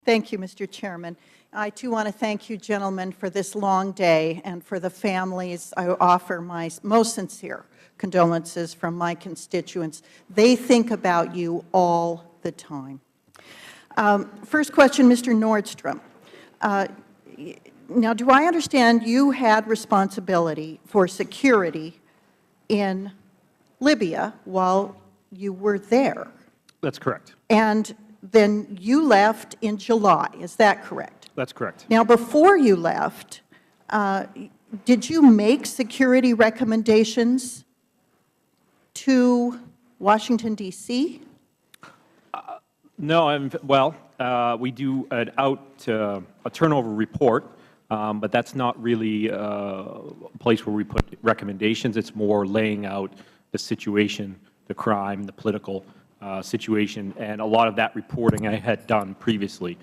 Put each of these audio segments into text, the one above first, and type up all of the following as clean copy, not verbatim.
Thank you, Mr. Chairman. I, too, want to thank you, gentlemen, for this long day, and for the families. I offer my most sincere condolences from my constituents. They think about you all the time. First question, Mr. Nordstrom. Now, do I understand you had responsibility for security in Libya while you were there? That's correct. And then you left in July, is that correct? That's correct. Now, before you left, did you make security recommendations to Washington, D.C.? No, we do a turnover report, but that's not really a place where we put recommendations. It's more laying out the situation, the crime, the political situation, and a lot of that reporting I had done previously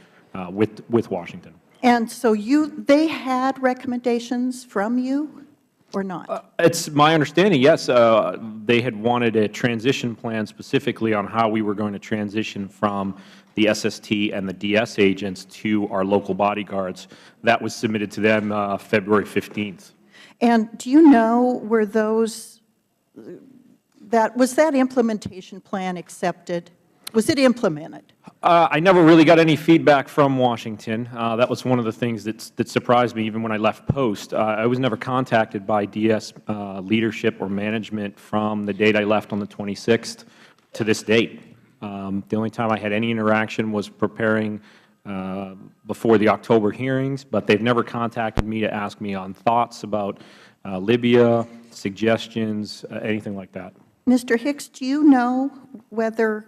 with Washington. And so they had recommendations from you or not? It's my understanding, yes. They had wanted a transition plan specifically on how we were going to transition from the SST and the DS agents to our local bodyguards. That was submitted to them February 15th. And do you know, were those, was that implementation plan accepted? Was it implemented? I never really got any feedback from Washington. That was one of the things that surprised me even when I left post. I was never contacted by DS leadership or management from the date I left on the 26th to this date. The only time I had any interaction was preparing before the October hearings, but they've never contacted me to ask me on thoughts about Libya, suggestions, anything like that. Mr. Hicks, do you know whether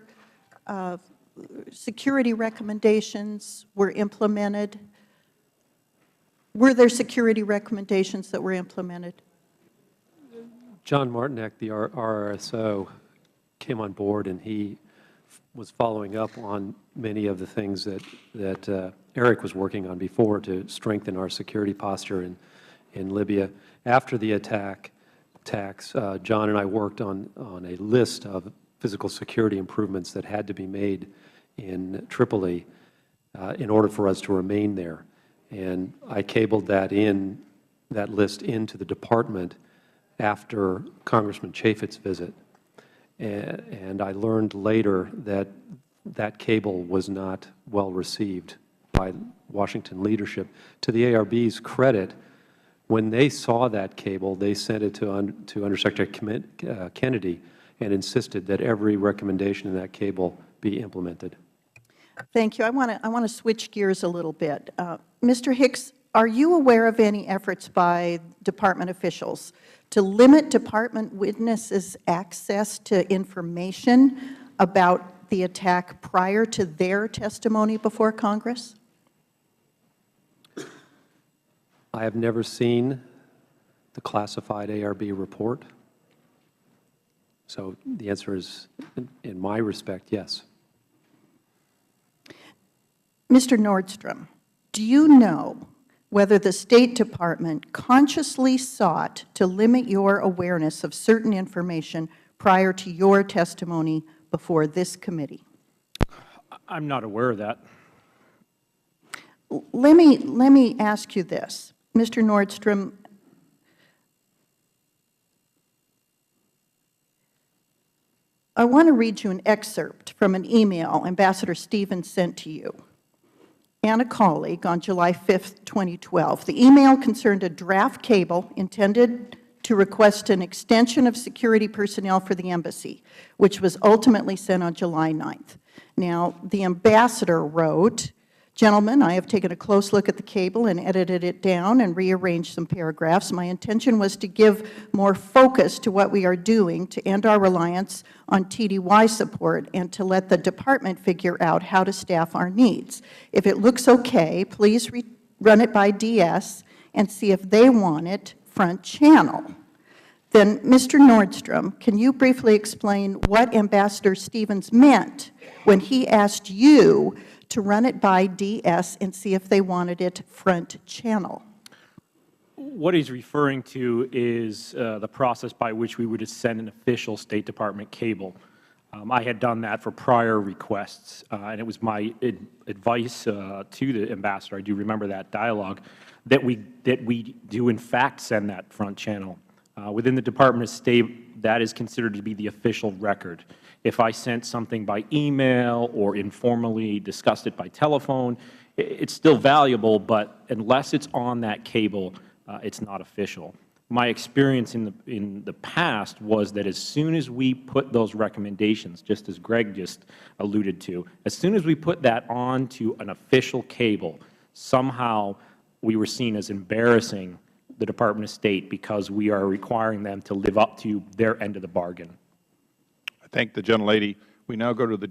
security recommendations were implemented? Were there security recommendations that were implemented? John Martinek, the RRSO, came on board, and he was following up on many of the things that Eric was working on before to strengthen our security posture in Libya. After the attacks, John and I worked on a list of physical security improvements that had to be made in Tripoli in order for us to remain there. And I cabled that list into the department after Congressman Chaffetz's visit. And I learned later that that cable was not well received by Washington leadership. To the ARB's credit, when they saw that cable, they sent it to Undersecretary Kennedy and insisted that every recommendation in that cable be implemented. Thank you. I want to switch gears a little bit. Mr. Hicks, are you aware of any efforts by department officials to limit department witnesses' access to information about the attack prior to their testimony before Congress? I have never seen the classified ARB report. So the answer is, in my respect, yes. Mr. Nordstrom, do you know whether the State Department consciously sought to limit your awareness of certain information prior to your testimony before this committee? I'm not aware of that. Let me ask you this. Mr. Nordstrom, I want to read you an excerpt from an email Ambassador Stevens sent to you and a colleague on July 5th, 2012. The email concerned a draft cable intended to request an extension of security personnel for the embassy, which was ultimately sent on July 9th. Now, the ambassador wrote, "Gentlemen, I have taken a close look at the cable and edited it down and rearranged some paragraphs. My intention was to give more focus to what we are doing to end our reliance on TDY support and to let the department figure out how to staff our needs. If it looks okay, please run it by DS and see if they want it front channel." Then, Mr. Nordstrom, can you briefly explain what Ambassador Stevens meant when he asked you to run it by DS and see if they wanted it front channel? What he's referring to is the process by which we would send an official State Department cable. I had done that for prior requests, and it was my advice to the ambassador, I do remember that dialogue, that we do in fact send that front channel. Within the Department of State, that is considered to be the official record. If I sent something by email or informally discussed it by telephone, it's still valuable, but unless it's on that cable, it's not official. My experience in the past was that as soon as we put those recommendations, just as Greg just alluded to, as soon as we put that onto an official cable, somehow we were seen as embarrassing the Department of State because we are requiring them to live up to their end of the bargain. I thank the gentlelady. We now go to the